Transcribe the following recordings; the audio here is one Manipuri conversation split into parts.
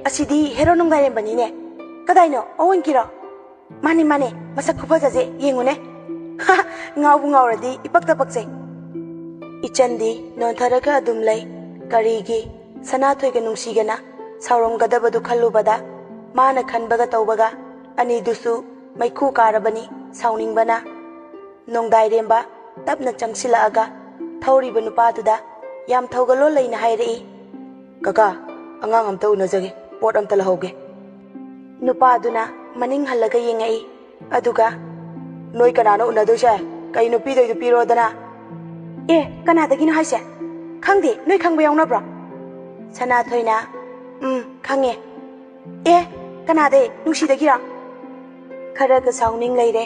ꯑꯁꯤꯗꯤ ꯍꯦꯔꯣ ꯅꯣꯡꯗꯥꯏꯔꯦꯝꯕꯅꯤꯅꯦ ꯀꯗꯥꯏꯅꯣ ꯑꯋꯣꯟꯀꯤꯔꯣ ꯃꯥꯅꯤ ꯃꯥꯅꯤ ꯃꯁꯛ ꯈꯨꯐꯖꯁꯦ ꯌꯦꯡꯉꯨꯅꯦ ꯉꯥꯎꯕꯨ ꯉꯥꯎꯔꯗꯤ ꯏꯄꯛꯇ ꯄꯛꯆꯩ ꯏꯆꯟꯗꯤ ꯅꯣꯟꯊꯔꯒ ꯑꯗꯨꯝ ꯂꯩ ꯀꯔꯤꯒꯤ ꯁꯅꯥꯊꯣꯏꯒ ꯅꯨꯡꯁꯤꯒꯅ ꯁꯥꯎꯔꯝꯒꯗꯕꯗꯨ ꯈꯜꯂꯨꯕꯗ ꯃꯥꯅ ꯈꯟꯕꯒ ꯇꯧꯕꯒ ꯑꯅꯤꯗꯨꯁꯨ ꯃꯩꯈꯨ ꯀꯥꯔꯕꯅꯤ ꯁꯥꯎꯅꯤꯡꯕꯅ ꯅꯣꯡꯗꯥꯏꯔꯦꯝꯕ ꯇꯞꯅ ꯆꯪꯁꯤꯜꯂꯛꯑꯒ ꯊꯧꯔꯤꯕ ꯅꯨꯄꯥꯗꯨꯗ ꯌꯥꯝ ꯊꯧꯒꯜꯂꯣꯟ ꯂꯩꯅ ꯍꯥꯏꯔꯛꯏ ꯀꯀꯥ ꯑꯉꯥꯡ ꯑꯝꯇ ꯎꯅꯖꯒꯦ ꯄꯣꯠ ꯑꯝꯇ ꯂꯧꯍꯧꯒꯦ ꯅꯨꯄꯥꯗꯨꯅ ꯃꯅꯤꯡ ꯍꯜꯂꯒ ꯌꯦꯡꯉꯛꯏ ꯑꯗꯨꯒ ꯅꯣꯏ ꯀꯅꯥꯅꯣ ꯎꯅꯗꯣꯏꯁꯦ ꯀꯩ ꯅꯨꯄꯤꯗꯣꯏꯗꯨ ꯄꯤꯔꯣꯗꯅ ꯀꯅꯥꯗꯒꯤꯅꯣ ꯍꯥꯏꯁꯦ ꯈꯪꯗꯦ ꯅꯣꯏ ꯈꯪꯕ ꯌꯥꯎꯅꯕ꯭ꯔꯣ ꯁꯅꯥꯊꯣꯏꯅ ꯈꯪꯉꯦ ꯀꯅꯥꯗꯩ ꯅꯨꯡꯁꯤꯗꯒꯤꯔꯣ ꯈꯔꯒ ꯁꯥꯎꯅꯤꯡ ꯂꯩꯔꯦ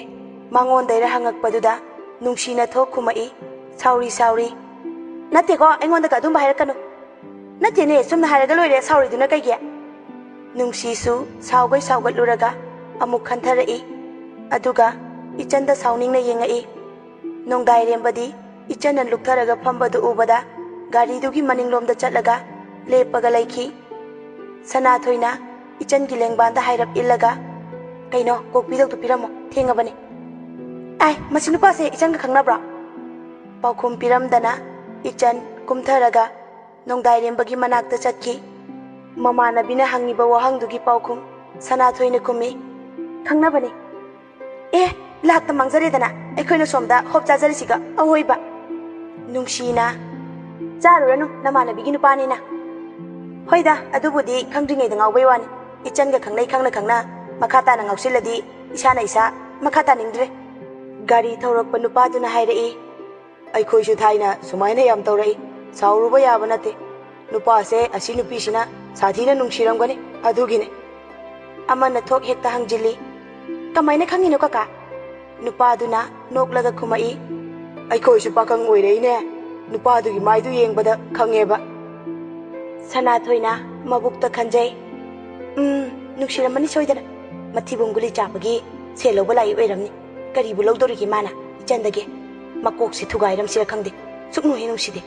ꯃꯉꯣꯟꯗꯩꯔ ꯍꯪꯉꯛꯄꯗꯨꯗ ꯅꯨꯡꯁꯤꯅ ꯊꯣꯛ ꯈꯨꯝꯃꯛꯏ ꯁꯥꯎꯔꯤ ꯅꯠꯇꯦꯀꯣ ꯑꯩꯉꯣꯟꯗꯒ ꯑꯗꯨꯝꯕ ꯍꯥꯏꯔꯛꯀꯅꯨ ꯅꯠꯇꯦꯅꯦ ꯆꯨꯝꯅ ꯍꯥꯏꯔꯒ ꯂꯣꯏꯔꯦ ꯁꯥꯎꯔꯤꯗꯨꯅ ꯀꯩꯒꯤ ꯅꯨꯡꯁꯤꯁꯨ ꯁꯥꯎꯒꯩ ꯁꯥꯎꯒꯠꯂꯨꯔꯒ ꯑꯃꯨꯛ ꯈꯟꯊꯔꯛꯏ ꯑꯗꯨꯒ ꯏꯆꯟꯗ ꯁꯥꯎꯅꯤꯡꯅ ꯌꯦꯡꯉꯛꯏ ꯅꯣꯡꯗꯥꯏꯔꯦꯝꯕꯗꯤ ꯏꯆꯟꯅ ꯂꯨꯛꯊꯔꯒ ꯐꯝꯕꯗꯨ ꯎꯕꯗ ꯒꯥꯔꯤꯗꯨꯒꯤ ꯃꯅꯤꯡꯂꯣꯝꯗ ꯆꯠꯂꯒ ꯂꯦꯞꯄꯒ ꯂꯩꯈꯤ ꯁꯅꯥꯊꯣꯏꯅ ꯏꯆꯟꯒꯤ ꯂꯦꯡꯕꯥꯟꯗ ꯍꯥꯏꯔꯞ ꯏꯜꯂꯒ ꯀꯩꯅꯣ ꯀꯣꯛꯄꯤꯗꯧꯗꯨ ꯄꯤꯔꯝꯃꯣ ꯊꯦꯡꯉꯕꯅꯤ ꯃꯁꯤ ꯅꯨꯄꯥꯁꯦ ꯏꯆꯟꯒ ꯈꯪꯅꯕ꯭ꯔꯣ ꯄꯥꯎꯈꯨꯝ ꯄꯤꯔꯝꯗꯅ ꯏꯆꯟ ꯀꯨꯝꯊꯔꯒ ꯅꯣꯡꯗꯥꯏꯔꯦꯝꯕꯒꯤ ꯃꯅꯥꯛꯇ ꯆꯠꯈꯤ ꯃꯃꯥꯟꯅꯕꯤꯅ ꯍꯪꯉꯤꯕ ꯋꯥꯍꯪꯗꯨꯒꯤ ꯄꯥꯎꯈꯨꯝ ꯁꯅꯥꯊꯣꯏꯅ ꯈꯨꯝꯃꯤ ꯈꯪꯅꯕꯅꯤ ꯂꯥꯛꯇ ꯃꯥꯡꯖꯔꯦꯗꯅ ꯑꯩꯈꯣꯏꯅ ꯁꯣꯝꯗ ꯍꯣꯞ ꯆꯥꯖꯔꯤꯁꯤꯒ ꯑꯋꯣꯏꯕ ꯅꯨꯡꯁꯤꯅ ꯆꯥꯔꯨꯔꯅꯨ ꯅꯃꯥꯟꯅꯕꯤꯒꯤ ꯅꯨꯄꯥꯅꯤꯅ ꯍꯣꯏꯗ ꯑꯗꯨꯕꯨꯗꯤ ꯈꯪꯗ꯭ꯔꯤꯉꯩꯗ ꯉꯥꯎꯕꯩ ꯋꯥꯅꯤ ꯏꯆꯟꯒ ꯈꯪꯅꯩ ꯈꯪꯅ ꯃꯈꯥ ꯇꯥꯅ ꯉꯥꯎꯁꯤꯜꯂꯗꯤ ꯏꯁꯥꯅ ꯏꯁꯥ ꯃꯈꯥ ꯇꯥꯅꯤꯡꯗ꯭ꯔꯦ ꯒꯥꯔꯤ ꯊꯧꯔꯛꯄ ꯅꯨꯄꯥꯗꯨꯅ ꯍꯥꯏꯔꯛꯏ ꯑꯩꯈꯣꯏꯁꯨ ꯊꯥꯏꯅ ꯁꯨꯃꯥꯏꯅ ꯌꯥꯝ ꯇꯧꯔꯛꯏ ꯁꯥꯎꯔꯨꯕ ꯌꯥꯕ ꯅꯠꯇꯦ ꯅꯨꯄꯥꯁꯦ ꯑꯁꯤ ꯅꯨꯄꯤꯁꯤꯅ ꯁꯥꯊꯤꯅ ꯅꯨꯡꯁꯤꯔꯝꯒꯅꯤ ꯑꯗꯨꯒꯤꯅꯦ ꯑꯃꯅ ꯊꯣꯛ ꯍꯦꯛꯇ ꯍꯪꯖꯤꯜꯂꯤ ꯀꯃꯥꯏꯅ ꯈꯪꯉꯤꯅꯣ ꯀꯀꯥ ꯅꯨꯄꯥꯗꯨꯅ ꯅꯣꯛꯂꯒ ꯈꯨꯝꯃꯛꯏ ꯑꯩꯈꯣꯏꯁꯨ ꯄꯥꯈꯪ ꯑꯣꯏꯔꯛꯏꯅꯦ ꯅꯨꯄꯥꯗꯨꯒꯤ ꯃꯥꯏꯗꯨ ꯌꯦꯡꯕꯗ ꯈꯪꯉꯦꯕ ꯁꯅꯥꯊꯣꯏꯅ ꯃꯕꯨꯛꯇ ꯈꯟꯖꯩ ꯅꯨꯡꯁꯤꯔꯝꯃꯅꯤ ꯁꯣꯏꯗꯅ ꯃꯊꯤꯕꯣꯡ ꯒꯨꯂꯤ ꯆꯥꯕꯒꯤ ꯁꯦꯜ ꯂꯧꯕ ꯂꯥꯛꯏ ꯑꯣꯏꯔꯝꯅꯤ ꯀꯔꯤꯕꯨ ꯂꯧꯗꯣꯔꯤꯒꯦ ꯃꯥꯅ ꯏꯆꯟꯗꯒꯤ ꯃꯀꯣꯛꯁꯤ ꯊꯨꯒꯥꯏꯔꯝꯁꯤꯔ ꯈꯪꯗꯦ ꯁꯨꯛꯅꯨ ꯍꯦꯛ ꯅꯨꯡꯁꯤꯗꯦ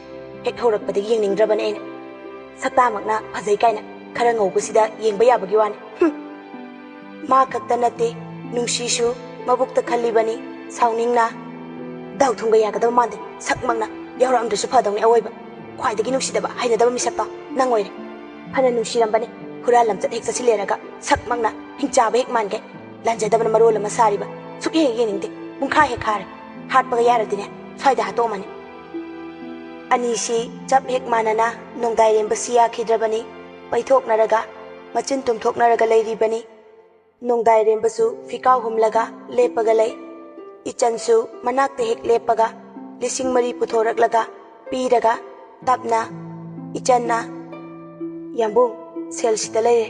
ꯍꯦꯛ ꯍꯧꯔꯛꯄꯗꯒꯤ ꯌꯦꯡꯅꯤꯡꯗ꯭ꯔꯕꯅꯦ ꯑꯩꯅ ꯁꯛꯇꯥꯃꯛꯅ ꯐꯖꯩ ꯀꯥꯏꯅ ꯈꯔ ꯉꯧꯕꯁꯤꯗ ꯌꯦꯡꯕ ꯌꯥꯕꯒꯤ ꯋꯥꯅꯤ ꯃꯥ ꯈꯛꯇ ꯅꯠꯇꯦ ꯅꯨꯡꯁꯤꯁꯨ ꯃꯕꯨꯛꯇ ꯈꯜꯂꯤꯕꯅꯤ ꯁꯥꯎꯅꯤꯡꯅ ꯗꯥꯎ ꯊꯨꯝꯒ ꯌꯥꯒꯗꯕ ꯃꯥꯟꯗꯦ ꯁꯛꯃꯛꯅ ꯌꯥꯎꯔꯛꯑꯝꯗ꯭ꯔꯁꯨ ꯐꯗꯧꯅꯤ ꯑꯋꯣꯏꯕ ꯈ꯭ꯋꯥꯏꯗꯒꯤ ꯅꯨꯡꯁꯤꯗꯕ ꯍꯩꯅꯗꯕ ꯃꯤꯁꯛꯇꯣ ꯅꯪ ꯑꯣꯏꯔꯦ ꯐꯅ ꯅꯨꯡꯁꯤꯔꯝꯕꯅꯤ ꯍꯨꯔꯥꯟ ꯂꯝꯆꯠ ꯍꯦꯛ ꯆꯠꯁꯤꯜꯂꯦꯔꯒ ꯁꯛꯃꯛꯅ ꯍꯤꯡꯆꯥꯕ ꯍꯦꯛ ꯃꯥꯟꯒꯦ ꯂꯥꯟꯖꯗꯕꯅ ꯃꯔꯣꯜ ꯑꯃ ꯁꯥꯔꯤꯕ ꯁꯨꯛꯌꯦꯡ ꯌꯦꯡꯅꯤꯡꯗꯦ ꯄꯨꯡꯈꯥ ꯍꯦꯛ ꯈꯥꯔꯦ ꯍꯥꯠꯄꯒ ꯌꯥꯔꯗꯤꯅꯦ ꯁ꯭ꯋꯥꯏꯗ ꯍꯥꯠꯇꯣꯛꯑꯝꯃꯅꯤ ꯑꯅꯤꯁꯤ ꯆꯞ ꯍꯦꯛ ꯃꯥꯟꯅꯅ ꯅꯣꯡꯗꯥꯏꯔꯦꯝꯕꯁꯤ ꯌꯥꯈꯤꯗ꯭ꯔꯕꯅꯤ ꯄꯩꯊꯣꯛꯅꯔꯒ ꯃꯆꯤꯟ ꯇꯨꯝꯊꯣꯛꯅꯔꯒ ꯂꯩꯔꯤꯕꯅꯤ ꯅꯣꯡꯗꯥꯏꯔꯦꯝꯕꯁꯨ ꯐꯤꯀꯥꯎ ꯍꯨꯝꯂꯒ ꯂꯦꯞꯄꯒ ꯂꯩ ꯏꯆꯟꯁꯨ ꯃꯅꯥꯛꯇ ꯍꯦꯛ ꯂꯦꯞꯄꯒ 4,000 ꯄꯨꯊꯣꯔꯛꯂꯒ ꯄꯤꯔꯒ ꯇꯞꯅ ꯏꯆꯟꯅ ꯌꯥꯝꯕꯨꯡ ꯁꯦꯜꯁꯤꯗ ꯂꯩꯔꯦ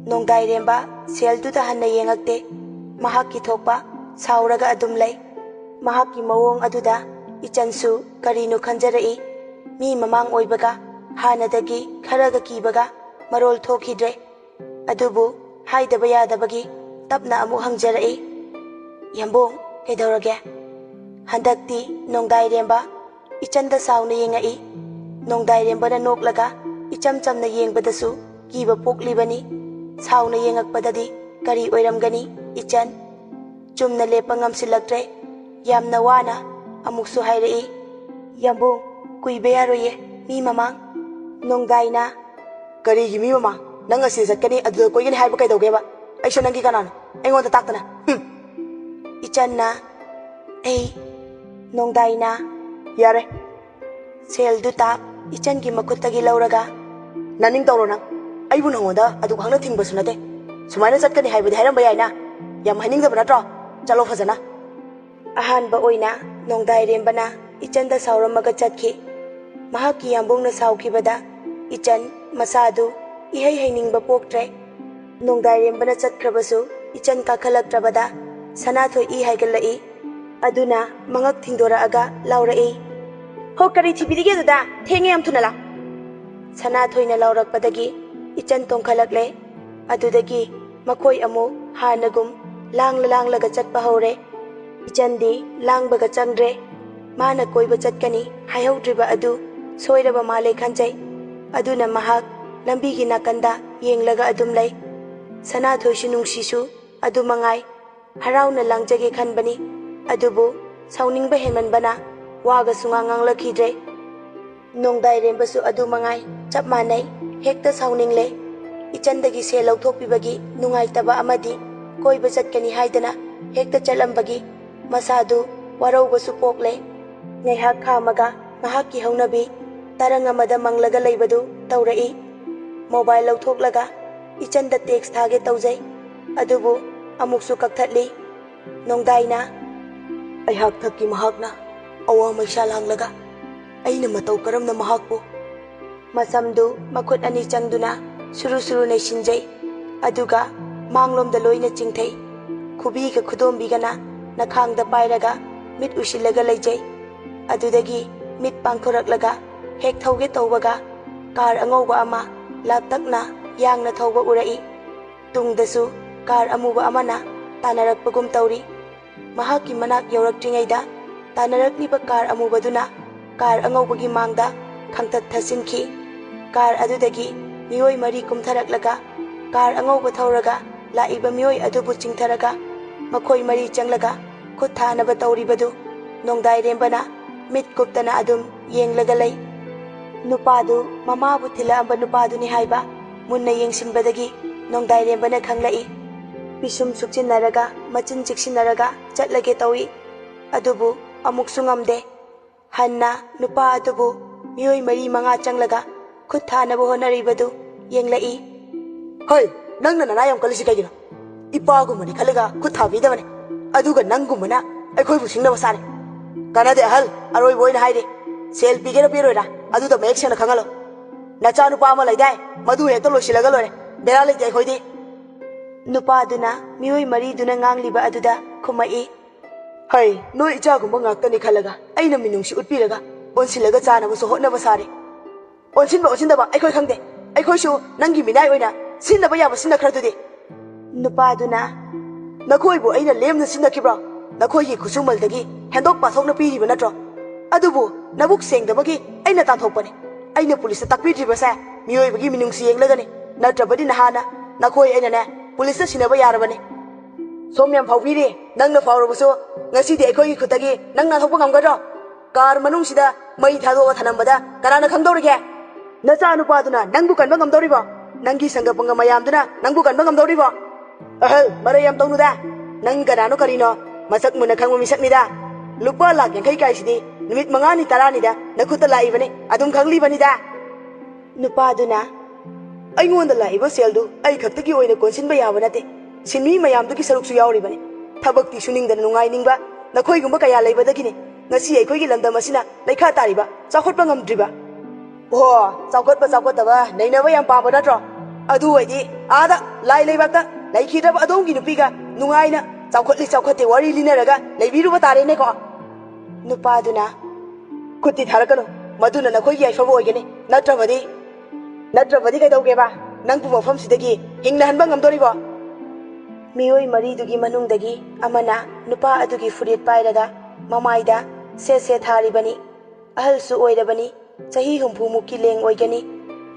ꯅꯣꯡꯗꯥꯏꯔꯦꯝꯕ ꯁꯦꯜꯗꯨꯗ ꯍꯟꯅ ꯌꯦꯡꯉꯛꯇꯦ ꯃꯍꯥꯛꯀꯤ ꯊꯣꯛꯄ ꯁꯥꯎꯔꯒ ꯑꯗꯨꯝ ꯂꯩ ꯃꯍꯥꯛꯀꯤ ꯃꯑꯣꯡ ꯑꯗꯨꯗ ꯏꯆꯟꯁꯨ ꯀꯔꯤꯅꯣ ꯈꯟꯖꯔꯛꯏ ꯃꯤ ꯃꯃꯥꯡ ꯑꯣꯏꯕꯒ ꯍꯥꯟꯅꯗꯒꯤ ꯈꯔꯒ ꯀꯤꯕꯒ ꯃꯔꯣꯜ ꯊꯣꯛꯈꯤꯗ꯭ꯔꯦ ꯑꯗꯨꯕꯨ ꯍꯥꯏꯗꯕ ꯌꯥꯗꯕꯒꯤ ꯇꯞꯅ ꯑꯃꯨꯛ ꯍꯪꯖꯔꯛꯏ ꯌꯥꯝꯕꯨꯡ ꯀꯩꯗꯧꯔꯒꯦ ꯍꯟꯗꯛꯇꯤ ꯅꯣꯡꯗꯥꯏꯔꯦꯝꯕ ꯏꯆꯟꯗ ꯁꯥꯎꯅ ꯌꯦꯡꯉꯛꯏ ꯅꯣꯡꯗꯥꯏꯔꯦꯝꯕꯅ ꯅꯣꯛꯂꯒ ꯏꯆꯝ ꯆꯝꯅ ꯌꯦꯡꯕꯗꯁꯨ ꯀꯤꯕ ꯄꯣꯛꯂꯤꯕꯅꯤ ꯁꯥꯎꯅ ꯌꯦꯡꯉꯛꯄꯗꯗꯤ ꯀꯔꯤ ꯑꯣꯏꯔꯝꯒꯅꯤ ꯏꯆꯟ ꯆꯨꯝꯅ ꯂꯦꯞꯄ ꯉꯝꯁꯤꯜꯂꯛꯇ꯭ꯔꯦ ꯌꯥꯝꯅ ꯋꯥꯅ ꯑꯃꯨꯛꯁꯨ ꯍꯥꯏꯔꯛꯏ ꯌꯥꯝꯕꯨꯡ ꯀꯨꯏꯕ ꯌꯥꯔꯣꯏꯌꯦ ꯃꯤ ꯃꯃꯥꯡ ꯅꯣꯡꯗꯥꯏꯅ ꯀꯔꯤꯒꯤ ꯃꯤ ꯃꯃꯥꯡ ꯅꯪ ꯑꯁꯤꯗ ꯆꯠꯀꯅꯤ ꯑꯗꯨꯗ ꯀꯣꯏꯒꯅꯤ ꯍꯥꯏꯕ ꯀꯩꯗꯧꯒꯦꯕ ꯑꯩꯁꯨ ꯅꯪꯒꯤ ꯀꯅꯥꯅꯣ ꯑꯩꯉꯣꯟꯗ ꯇꯥꯛꯇꯅ ꯏꯆꯟꯅ ꯑꯩ ꯅꯣꯡꯗꯥꯏꯅ ꯌꯥꯔꯦ ꯁꯦꯜꯗꯨ ꯇꯥꯞ ꯏꯆꯟꯒꯤ ꯃꯈꯨꯠꯇꯒꯤ ꯂꯧꯔꯒ ꯅꯅꯤꯡ ꯇꯧꯔꯣ ꯅꯪ ꯑꯩꯕꯨ ꯅꯉꯣꯟꯗ ꯑꯗꯨ ꯈꯪꯅ ꯊꯤꯡꯕꯁꯨ ꯅꯠꯇꯦ ꯁꯨꯃꯥꯏꯅ ꯆꯠꯀꯅꯤ ꯍꯥꯏꯕꯗꯤ ꯍꯥꯏꯔꯝꯕ ꯌꯥꯏꯅ ꯌꯥꯝ ꯍꯥꯏꯅꯤꯡꯗꯕ ꯅꯠꯇ꯭ꯔꯣ ꯆꯠꯂꯣ ꯐꯖꯅ ꯑꯍꯥꯟꯕ ꯑꯣꯏꯅ ꯅꯣꯡꯗꯥꯏꯔꯦꯝꯕꯅ ꯏꯆꯟꯗ ꯁꯥꯎꯔꯝꯃꯒ ꯆꯠꯈꯤ ꯃꯍꯥꯛꯀꯤ ꯌꯥꯝꯕꯨꯡꯅ ꯁꯥꯎꯈꯤꯕꯗ ꯏꯆꯟ ꯃꯁꯥꯗꯨ ꯏꯍꯩ ꯍꯩꯅꯤꯡꯕ ꯄꯣꯛꯇ꯭ꯔꯦ ꯅꯣꯡꯗꯥꯏꯔꯦꯝꯕꯅ ꯆꯠꯈ꯭ꯔꯕꯁꯨ ꯏꯆꯟ ꯀꯥꯈꯠꯂꯛꯇ꯭ꯔꯕꯗ ꯁꯅꯥꯊꯣꯏ ꯏ ꯍꯥꯏꯒꯠꯂꯛꯏ ꯑꯗꯨꯅ ꯃꯉꯛ ꯊꯤꯡꯗꯣꯔꯛꯑꯒ ꯂꯥꯎꯔꯛꯏ ꯍꯣ ꯀꯔꯤ ꯊꯤꯕꯤꯔꯤꯒꯦ ꯑꯗꯨꯗ ꯊꯦꯡꯉꯦ ꯌꯥꯝ ꯊꯨꯅ ꯂꯥꯛ ꯁꯅꯥꯊꯣꯏꯅ ꯂꯥꯎꯔꯛꯄꯗꯒꯤ ꯏꯆꯟ ꯇꯣꯡꯈꯠꯂꯛꯂꯦ ꯑꯗꯨꯗꯒꯤ ꯃꯈꯣꯏ ꯑꯃꯨꯛ ꯍꯥꯟꯅꯒꯨꯝ ꯂꯥꯡꯂꯒ ꯆꯠꯄ ꯍꯧꯔꯦ ꯏꯆꯟꯗꯤ ꯂꯥꯡꯕꯒ ꯆꯪꯗ꯭ꯔꯦ ꯃꯥꯅ ꯀꯣꯏꯕ ꯆꯠꯀꯅꯤ ꯍꯥꯏꯍꯧꯗ꯭ꯔꯤꯕ ꯑꯗꯨ ꯁꯣꯏꯔꯕ ꯃꯥꯜꯂꯦ ꯈꯟꯖꯩ ꯑꯗꯨꯅ ꯃꯍꯥꯛ ꯂꯝꯕꯤꯒꯤ ꯅꯥꯀꯟꯗ ꯌꯦꯡꯂꯒ ꯑꯗꯨꯝ ꯂꯩ꯫ ꯁꯅꯥꯊꯣꯏꯁꯨ ꯅꯨꯡꯁꯤꯁꯨ ꯑꯗꯨꯃꯉꯥꯏ ꯍꯔꯥꯎꯅ ꯂꯥꯡꯖꯒꯦ ꯈꯟꯕꯅꯤ, ꯑꯗꯨꯕꯨ ꯁꯥꯎꯅꯤꯡꯕ ꯍꯦꯟꯃꯟꯕꯅ ꯋꯥꯒ ꯁꯨꯡꯉꯥꯡ ꯉꯥꯡꯂꯛꯈꯤꯗ꯭ꯔꯦ꯫ ꯅꯣꯡꯗꯥꯏꯔꯦꯝꯕꯁꯨ ꯑꯗꯨꯃꯉꯥꯏ ꯆꯞ ꯃꯥꯟꯅꯩ, ꯍꯦꯛꯇ ꯁꯥꯎꯅꯤꯡꯂꯦ꯫ ꯏꯆꯟꯗꯒꯤ ꯁꯦꯜ ꯂꯧꯊꯣꯛꯄꯤꯕꯒꯤ ꯅꯨꯡꯉꯥꯏꯇꯕ ꯑꯃꯗꯤ ꯀꯣꯏꯕ ꯆꯠꯀꯅꯤ ꯍꯥꯏꯗꯅ ꯍꯦꯛꯇ ꯆꯠꯂꯝꯕꯒꯤ ꯃꯁꯥꯗꯨ ꯋꯥꯔꯧꯕꯁꯨ ꯄꯣꯛꯂꯦ꯫ ꯉꯥꯏꯍꯥꯛ ꯈꯥꯝꯃꯒ ꯃꯍꯥꯛꯀꯤ ꯍꯧꯅꯕꯤ ꯇꯔꯪ ꯑꯃꯗ ꯃꯪꯂꯒ ꯂꯩꯕꯗꯨ ꯇꯧꯔꯛꯏ꯫ ꯃꯣꯕꯥꯏꯜ ꯂꯧꯊꯣꯛꯂꯒ ꯏꯆꯟꯗ ꯇꯦꯛꯁ ꯊꯥꯒꯦ ꯇꯧꯖꯩ, ꯑꯗꯨꯕꯨ ꯑꯃꯨꯛꯁꯨ ꯀꯛꯊꯠꯂꯤ꯫ ꯅꯣꯡꯗꯥꯏꯅ ꯑꯩꯍꯥꯛ ꯊꯛꯀꯤ ꯃꯍꯥꯛꯅ ꯑꯋꯥ ꯃꯩꯁꯥ ꯂꯥꯡꯂꯒ ꯑꯩꯅ ꯃꯇꯧ ꯀꯔꯝꯅ ꯃꯍꯥꯛꯄꯨ? ꯃꯁꯝꯗꯨ ꯃꯈꯨꯠ ꯑꯅꯤ ꯆꯪꯗꯨꯅ ꯁꯨꯔꯨ ꯁꯨꯔꯨ ꯅꯩꯁꯤꯟꯖꯩ, ꯑꯗꯨꯒ ꯃꯥꯡꯂꯣꯝꯗ ꯂꯣꯏꯅ ꯆꯤꯡꯊꯩ꯫ ꯈꯨꯕꯤꯒ ꯈꯨꯗꯣꯝꯕꯤꯒꯅ ꯅꯈꯥꯡꯗ ꯄꯥꯏꯔꯒ ꯃꯤꯠ ꯎꯏꯁꯤꯜꯂꯒ ꯂꯩꯖꯩ꯫ ꯑꯗꯨꯗꯒꯤ ꯃꯤꯠ ꯄꯥꯡꯊꯣꯔꯛꯂꯒ ꯍꯦꯛ ꯊꯧꯒꯦ ꯇꯧꯕꯒ ꯀꯥꯔ ꯑꯉꯧꯕ ꯑꯃ ꯂꯥꯞꯇꯛꯅ ꯌꯥꯡꯅ ꯊꯧꯕ ꯎꯔꯛꯏ꯫ ꯇꯨꯡꯗꯁꯨ ꯀꯥꯔ ꯑꯃꯨꯕ ꯑꯃꯅ ꯇꯥꯟꯅꯔꯛꯄꯒꯨꯝ ꯇꯧꯔꯤ꯫ ꯃꯍꯥꯛꯀꯤ ꯃꯅꯥꯛ ꯌꯧꯔꯛꯇ꯭ꯔꯤꯉꯩꯗ ꯇꯥꯟꯅꯔꯛꯂꯤꯕ ꯀꯥꯔ ꯑꯃꯨꯕꯗꯨꯅ ꯀꯥꯔ ꯑꯉꯧꯕꯒꯤ ꯃꯥꯡꯗ ꯈꯪꯊꯠ ꯊꯠꯆꯤꯟꯈꯤ꯫ ꯀꯥꯔ ꯑꯗꯨꯗꯒꯤ ꯃꯤꯑꯣꯏ 4 ꯀꯨꯝꯊꯔꯛꯂꯒ ꯀꯥꯔ ꯑꯉꯧꯕ ꯊꯧꯔꯒ ꯂꯥꯛꯏꯕ ꯃꯤꯑꯣꯏ ꯑꯗꯨꯕꯨ ꯆꯤꯡꯊꯔꯒ ꯃꯈꯣꯏ 4 ꯆꯪꯂꯒ ꯈꯨꯠ ꯊꯥꯅꯕ ꯇꯧꯔꯤꯕꯗꯨ ꯅꯣꯡꯗꯥꯏꯔꯦꯝꯕꯅ ꯃꯤꯠ ꯀꯨꯞꯇꯅ ꯑꯗꯨꯝ ꯌꯦꯡꯂꯒ ꯂꯩ꯫ ꯅꯨꯄꯥꯗꯨ ꯃꯃꯥꯕꯨ ꯊꯤꯜꯂꯛꯑꯝꯕ ꯅꯨꯄꯥꯗꯨꯅꯤ ꯍꯥꯏꯕ ꯃꯨꯟꯅ ꯌꯦꯡꯁꯤꯟꯕꯗꯒꯤ ꯅꯣꯡꯗꯥꯏꯔꯦꯝꯕꯅ ꯈꯪꯂꯛꯏ꯫ ꯄꯤꯁꯨꯝ ꯁꯨꯛꯆꯤꯟꯅꯔꯒ ꯃꯆꯤꯟ ꯆꯤꯛꯁꯤꯟꯅꯔꯒ ꯆꯠꯂꯒꯦ ꯇꯧꯏ, ꯑꯗꯨꯕꯨ ꯑꯃꯨꯛꯁꯨ ꯉꯝꯗꯦ꯫ ꯍꯟꯅ ꯅꯨꯄꯥ ꯑꯗꯨꯕꯨ ꯃꯤꯑꯣꯏ 4-5 ꯆꯪꯂꯒ ꯈꯨꯠ ꯊꯥꯅꯕ ꯍꯣꯠꯅꯔꯤꯕꯗꯨ ꯌꯦꯡꯂꯛꯏ꯫ ꯍꯣꯏ, ꯅꯪꯅ ꯅꯅꯥ ꯌꯥꯝ ꯀꯜꯂꯤꯁꯤ ꯀꯩꯒꯤꯅꯣ? ꯏꯄꯥꯒꯨꯝꯕꯅꯤ ꯈꯜꯂꯒ ꯈꯨꯠ ꯊꯥꯕꯤꯗꯕꯅꯦ, ꯑꯗꯨꯒ ꯅꯪꯒꯨꯝꯕꯅ ꯑꯩꯈꯣꯏꯕꯨ ꯁꯤꯡꯅꯕ ꯁꯥꯔꯦ꯫ ꯀꯥꯟꯅꯗꯦ ꯑꯍꯜ, ꯑꯔꯣꯏꯕ ꯑꯣꯏꯅ ꯍꯥꯏꯔꯦ, ꯁꯦꯜ ꯄꯤꯒꯦꯔꯥ ꯄꯤꯔꯣꯏꯔꯥ ꯑꯗꯨꯗ ꯃꯌꯦꯛ ꯁꯦꯡꯅ ꯈꯪꯍꯜꯂꯣ꯫ ꯅꯆꯥ ꯅꯨꯄꯥ ꯑꯃ ꯂꯩꯗꯥꯏ, ꯃꯗꯨ ꯍꯦꯛꯇ ꯂꯣꯏꯁꯤꯜꯂꯒ ꯂꯣꯏꯔꯦ, ꯕꯦꯔꯥ ꯂꯩꯇꯦ ꯑꯩꯈꯣꯏꯗꯤ꯫ ꯅꯨꯄꯥꯗꯨꯅ ꯃꯤꯑꯣꯏ 4ꯗꯨꯅ ꯉꯥꯡꯂꯤꯕ ꯑꯗꯨꯗ ꯈꯨꯝꯃꯛꯏ꯫ ꯍꯩ, ꯅꯣꯏ ꯏꯆꯥꯒꯨꯝꯕ ꯉꯥꯛꯇꯅꯤ ꯈꯜꯂꯒ ꯑꯩꯅ ꯃꯤꯅꯨꯡꯁꯤ ꯎꯠꯄꯤꯔꯒ ꯑꯣꯟꯁꯤꯜꯂꯒ ꯆꯥꯅꯕꯁꯨ ꯍꯣꯠꯅꯕ ꯁꯥꯔꯦ꯫ ꯑꯣꯟꯁꯤꯟꯕ ꯑꯣꯟꯁꯤꯟꯗꯕ ꯑꯩꯈꯣꯏ ꯈꯪꯗꯦ, ꯑꯩꯈꯣꯏꯁꯨ ꯅꯪꯒꯤ ꯃꯤꯅꯥꯏ ꯑꯣꯏꯅ ꯁꯤꯟꯅꯕ ꯌꯥꯕ ꯁꯤꯟꯅꯈ꯭ꯔꯗꯨꯗꯤ꯫ ꯅꯨꯄꯥꯗꯨꯅ ꯅꯈꯣꯏꯕꯨ ꯑꯩꯅ ꯂꯦꯝꯅ ꯁꯤꯟꯅꯈꯤꯕ꯭ꯔꯣ? ꯅꯈꯣꯏꯒꯤ ꯈꯨꯠꯁꯨꯃꯜꯗꯒꯤ ꯍꯦꯟꯗꯣꯛ ꯄꯥꯊꯣꯛꯅ ꯄꯤꯔꯤꯕ ꯅꯠꯇ꯭ꯔꯣ? ꯑꯗꯨꯕꯨ ꯅꯕꯨꯛ ꯁꯦꯡꯗꯕꯒꯤ ꯑꯩꯅ ꯇꯥꯟꯊꯣꯛꯄꯅꯤ꯫ ꯑꯩꯅ ꯄꯨꯂꯤꯁꯇ ꯇꯥꯛꯄꯤꯗ꯭ꯔꯤꯕꯁꯦ ꯃꯤꯑꯣꯏꯕꯒꯤ ꯃꯤꯅꯨꯡꯁꯤ ꯌꯦꯡꯂꯒꯅꯤ, ꯅꯠꯇ꯭ꯔꯕꯗꯤ ꯅꯍꯥꯟꯅ ꯅꯈꯣꯏ ꯑꯩꯅꯅꯦ ꯄꯨꯂꯤꯁꯇ ꯁꯤꯟꯅꯕ ꯌꯥꯔꯕꯅꯤ꯫ ꯁꯣꯝ ꯌꯥꯝ ꯐꯥꯎꯕꯤꯔꯤ, ꯅꯪꯅ ꯐꯥꯎꯔꯕꯁꯨ ꯉꯁꯤꯗꯤ ꯑꯩꯈꯣꯏꯒꯤ ꯈꯨꯠꯇꯒꯤ ꯅꯪ ꯅꯥꯟꯊꯣꯛꯄ ꯉꯝꯒꯗ꯭ꯔꯣ? ꯀꯥꯔ ꯃꯅꯨꯡꯁꯤꯗ ꯃꯩ ꯊꯥꯗꯣꯛꯑ ꯊꯅꯝꯕꯗ ꯀꯅꯥꯅ ꯈꯪꯗꯧꯔꯤꯒꯦ? ꯅꯆꯥ ꯅꯨꯄꯥꯗꯨꯅ ꯅꯪꯕꯨ ꯀꯟꯕ ꯉꯝꯗꯧꯔꯤꯕꯣ? ꯅꯪꯒꯤ ꯁꯪꯒ ꯄꯪꯒ ꯃꯌꯥꯝꯗꯨꯅ ꯅꯪꯕꯨ ꯀꯟꯕ ꯉꯝꯗꯧꯔꯤꯕꯣ? ꯑꯍꯜ, ꯃꯔꯩ ꯌꯥꯝ ꯇꯧꯅꯨꯗ, ꯅꯪ ꯀꯅꯥꯅꯣ ꯀꯔꯤꯅꯣ ꯃꯁꯛ ꯃꯨꯟꯅ ꯈꯪꯕ ꯃꯤꯁꯛꯅꯤꯗ꯫ ꯂꯨꯄꯥ ꯂꯥꯛ 50 ꯀꯥꯏꯁꯤꯗꯤ ꯅꯨꯃꯤꯠ 5ꯅꯤ 10ꯅꯤꯗ ꯅꯈꯨꯠꯇ ꯂꯥꯛꯏꯕꯅꯤ, ꯑꯗꯨꯝ ꯈꯪꯂꯤꯕꯅꯤꯗ꯫ ꯅꯨꯄꯥꯗꯨꯅ ꯑꯩꯉꯣꯟꯗ ꯂꯥꯛꯏꯕ ꯁꯦꯜꯗꯨ ꯑꯩ ꯈꯛꯇꯒꯤ ꯑꯣꯏꯅ ꯀꯣꯟꯁꯤꯟꯕ ꯌꯥꯕ ꯅꯠꯇꯦ, ꯁꯤꯟꯃꯤ ꯃꯌꯥꯝꯗꯨꯒꯤ ꯁꯔꯨꯛꯁꯨ ꯌꯥꯎꯔꯤꯕꯅꯤ꯫ ꯊꯕꯛꯇꯤ ꯁꯨꯅꯤꯡꯗꯅ ꯅꯨꯡꯉꯥꯏꯅꯤꯡꯕ ꯅꯈꯣꯏꯒꯨꯝꯕ ꯀꯌꯥ ꯂꯩꯕꯗꯒꯤꯅꯤ ꯉꯁꯤ ꯑꯩꯈꯣꯏꯒꯤ ꯂꯝꯗꯝ ꯑꯁꯤꯅ ꯂꯩꯈꯥ ꯇꯥꯔꯤꯕ, ꯆꯥꯎꯈꯠꯄ ꯉꯝꯗ꯭ꯔꯤꯕ꯫ ꯑꯣ, ꯆꯥꯎꯈꯠꯄ ꯆꯥꯎꯈꯠꯇꯕ ꯅꯩꯅꯕ ꯌꯥꯝ ꯄꯥꯝꯕ ꯅꯠꯇ꯭ꯔꯣ? ꯑꯗꯨ ꯑꯣꯏꯗꯤ ꯑꯥꯗ ꯂꯥꯏ ꯂꯩꯕꯥꯛꯇ ꯂꯩꯈꯤꯗ꯭ꯔꯕ ꯑꯗꯣꯝꯒꯤ ꯅꯨꯄꯤꯒ ꯅꯨꯡꯉꯥꯏꯅ ꯆꯥꯎꯈꯠꯂꯤ ꯆꯥꯎꯈꯠꯇꯦ ꯋꯥꯔꯤ ꯂꯤꯅꯔꯒ ꯂꯩꯕꯤꯔꯨꯕ ꯇꯥꯔꯦꯅꯦꯀꯣ꯫ ꯅꯨꯄꯥꯗꯨꯅ ꯈꯨꯠꯇꯤ ꯊꯥꯔꯛꯀꯅꯨ, ꯃꯗꯨꯅ ꯅꯈꯣꯏꯒꯤ ꯌꯥꯏꯐꯕ ꯑꯣꯏꯒꯅꯤ, ꯅꯠꯇ꯭ꯔꯕꯗꯤ ꯀꯩꯗꯧꯒꯦꯕ? ꯅꯪꯕꯨ ꯃꯐꯝꯁꯤꯗꯒꯤ ꯍꯤꯡꯅ ꯍꯟꯕ ꯉꯝꯗꯣꯔꯤꯕꯣ? ꯃꯤꯑꯣꯏ 4ꯗꯨꯒꯤ ꯃꯅꯨꯡꯗꯒꯤ ꯑꯃꯅ ꯅꯨꯄꯥ ꯑꯗꯨꯒꯤ ꯐꯨꯔꯤꯠ ꯄꯥꯏꯔꯒ ꯃꯃꯥꯏꯗ ꯁꯦꯠ ꯁꯦꯠ ꯊꯥꯔꯤꯕꯅꯤ꯫ ꯑꯍꯜꯁꯨ ꯑꯣꯏꯔꯕꯅꯤ, ꯆꯍꯤ 60ꯃꯨꯛꯀꯤ ꯂꯦꯡ ꯑꯣꯏꯒꯅꯤ꯫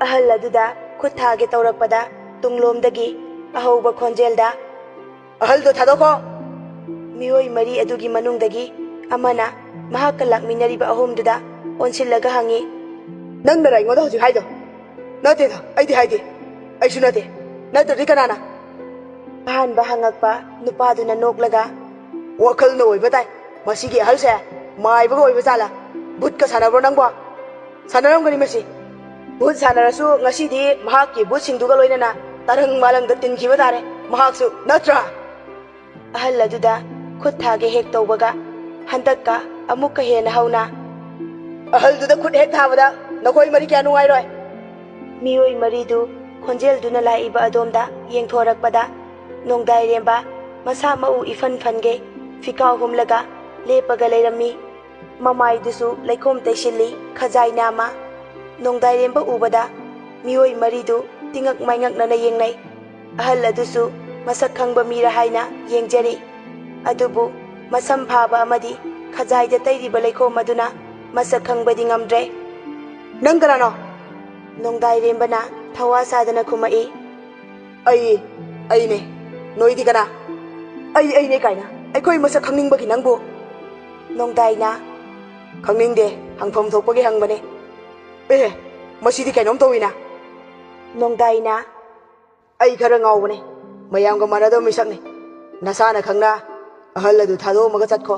ꯑꯍꯜ ꯑꯗꯨꯗ ꯈꯨꯠ ꯊꯥꯒꯦ ꯇꯧꯔꯛꯄꯗ ꯇꯨꯡꯂꯣꯝꯗꯒꯤ ꯑꯍꯧꯕ ꯈꯣꯟꯖꯦꯜꯗ ꯑꯍꯜꯗꯣ ꯊꯥꯗꯣꯛꯈꯣ! ꯃꯤꯑꯣꯏ 4 ꯑꯗꯨꯒꯤ ꯃꯅꯨꯡꯗꯒꯤ ꯑꯃꯅ ꯃꯍꯥꯛꯀ ꯂꯥꯛꯃꯤꯟꯅꯔꯤꯕ 3ꯗꯨꯗ ꯑꯣꯟꯁꯤꯜꯂꯒ ꯍꯪꯉꯤ꯫ ꯅꯪꯅꯔ ꯑꯩꯉꯣꯟꯗ ꯍꯧꯖꯤꯛ ꯍꯥꯏꯗꯣ? ꯅꯠꯇꯦꯗ, ꯑꯩꯗꯤ ꯍꯥꯏꯗꯦ, ꯑꯩꯁꯨ ꯅꯠꯇꯦ, ꯅꯠꯇ꯭ꯔꯗꯤ ꯀꯅꯥꯅ? ꯑꯍꯥꯟꯕ ꯍꯪꯉꯛꯄ ꯅꯨꯄꯥꯗꯨꯅ ꯅꯣꯛꯂꯒ ꯋꯥꯈꯜꯅ ꯑꯣꯏꯕ ꯇꯥꯏ, ꯃꯁꯤꯒꯤ ꯑꯍꯜꯁꯦ ꯃꯥꯏꯕꯒ ꯑꯣꯏꯕ ꯖꯥꯠꯂꯥ? ꯚꯨꯠꯀ ꯁꯥꯟꯅꯕ꯭ꯔꯣ ꯅꯪꯕꯣ? ꯁꯥꯟꯅꯔꯝꯒꯅꯤ ꯃꯁꯤ꯫ ꯚꯨꯠ ꯁꯥꯟꯅꯔꯁꯨ ꯉꯁꯤꯗꯤ ꯃꯍꯥꯛꯀꯤ ꯚꯨꯠꯁꯤꯡꯗꯨꯒ ꯂꯣꯏꯅꯅ ꯇꯔꯪ ꯃꯥꯂꯪꯗ ꯇꯤꯟꯈꯤꯕ ꯇꯥꯔꯦ ꯃꯍꯥꯛꯁꯨ, ꯅꯠꯇ꯭ꯔꯥ? ꯑꯍꯜ ꯑꯗꯨꯗ ꯈꯨꯠ ꯊꯥꯒꯦ ꯍꯦꯛ ꯇꯧꯕꯒ ꯍꯟꯗꯛꯀ ꯑꯃꯨꯛꯀ ꯍꯦꯟꯅ ꯍꯧꯅ ꯑꯍꯜꯗꯨꯗ ꯈꯨꯠ ꯍꯦꯛ ꯊꯥꯕꯗ ꯅꯈꯣꯏ 4 ꯀꯌꯥ ꯅꯨꯡꯉꯥꯏꯔꯣꯏ? ꯃꯤꯑꯣꯏ 4ꯗꯨ ꯈꯣꯟꯖꯦꯜꯗꯨꯅ ꯂꯥꯛꯏꯕ ꯑꯗꯣꯝꯗ ꯌꯦꯡꯊꯣꯔꯛꯄꯗ ꯅꯣꯡꯗꯥꯏꯔꯦꯝꯕ ꯃꯁꯥ ꯃꯎ ꯏꯐꯟ ꯐꯟꯒꯩ ꯐꯤꯀꯥꯎ ꯍꯨꯝꯂꯒ ꯂꯦꯞꯄꯒ ꯂꯩꯔꯝꯃꯤ꯫ ꯃꯃꯥꯏꯗꯨꯁꯨ ꯂꯩꯈꯣꯝ ꯇꯩꯁꯤꯜꯂꯤ, ꯈꯖꯥꯏ ꯅꯥꯝꯃ꯫ ꯅꯣꯡꯗꯥꯏꯔꯦꯝꯕ ꯎꯕꯗ ꯃꯤꯑꯣꯏ 4ꯗꯨ ꯇꯤꯉꯛ ꯃꯥꯏꯉꯛꯅꯅ ꯌꯦꯡꯅꯩ꯫ ꯑꯍꯜ ꯑꯗꯨꯁꯨ ꯃꯁꯛ ꯈꯪꯕ ꯃꯤꯔ ꯍꯥꯏꯅ ꯌꯦꯡꯖꯔꯤ, ꯑꯗꯨꯕꯨ ꯃꯁꯝ ꯐꯥꯕ ꯑꯃꯗꯤ ꯈꯖꯥꯏꯗ ꯇꯩꯔꯤꯕ ꯂꯩꯈꯣꯝ ꯑꯗꯨꯅ ꯃꯁꯛ ꯈꯪꯕꯗꯤ ꯉꯝꯗ꯭ꯔꯦ꯫ ꯅꯪ ꯀꯅꯥꯅꯣ? Nongdairembana thawa sadana khumai. Aine. Noidi kana. Aine kaina. Aikoi masa khangningbagi nangbu. Nongdaina. Khangningde hangpham thokpagi hangbane. Masidi kainom towina. Nongdaina. Ai khara ngawbane. Mayamga manado misakni. Nasana khangna. Ahal adu thado maga chatko.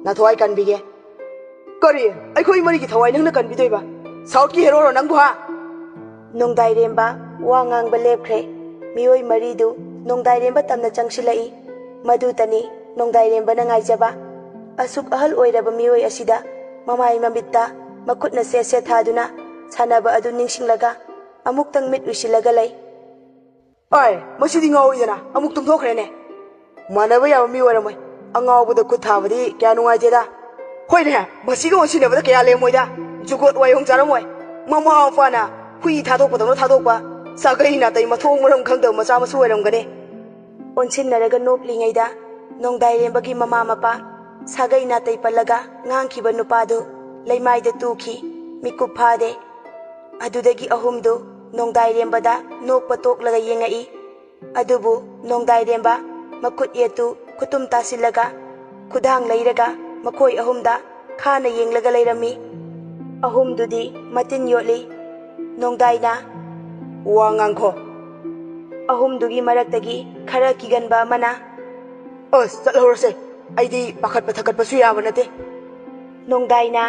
Na thwai kanbige. Kari, aikoi marigi thawai nangna kanbidoiba. South ki hero ro nangbu ha. Nongdairemba wa ngang lepkhre. Mioi maridu Nongdairemba tamna changsilai. Madu tani Nongdairemba na ngaijaba. Asuk ahal oiraba mioi asida mamai mamitta makutna se thaduna sanaba adu ningsinglaga amuktang mit usilaga lay. Ay, masidi ngawoidana amuk tumthokhrene. Manaba yawa mi oramoi. Angawbuda khut thabadi kya nungaiteda. Hoine, masiga osinabada kya lemoida. Jugot wayong charamoy. Mama fana hui thadokpadawna thadokpa. Sagaina tai mathong maram khangda macha masu oiramgane. Onsinnaraga noklingaida Nongdairembagi mama mapa Sagaina tai palaga ngangkiba nupadu leimaida tuki mikup phade. Adudagi ahumdu Nongdairembada nokpa toklaga yengai. Adubu Nongdairemba makut yetu kutum tasilaga kudang leiraga makoi ahumda khana yenglaga leirami. Ahumdudi matin yotli. Nongdaina wangangko. Ahumdugi maraktagi khara kiganba mana. Chatlorase. Aidi pakhat pathakat pasu yaba nate. Nongdaina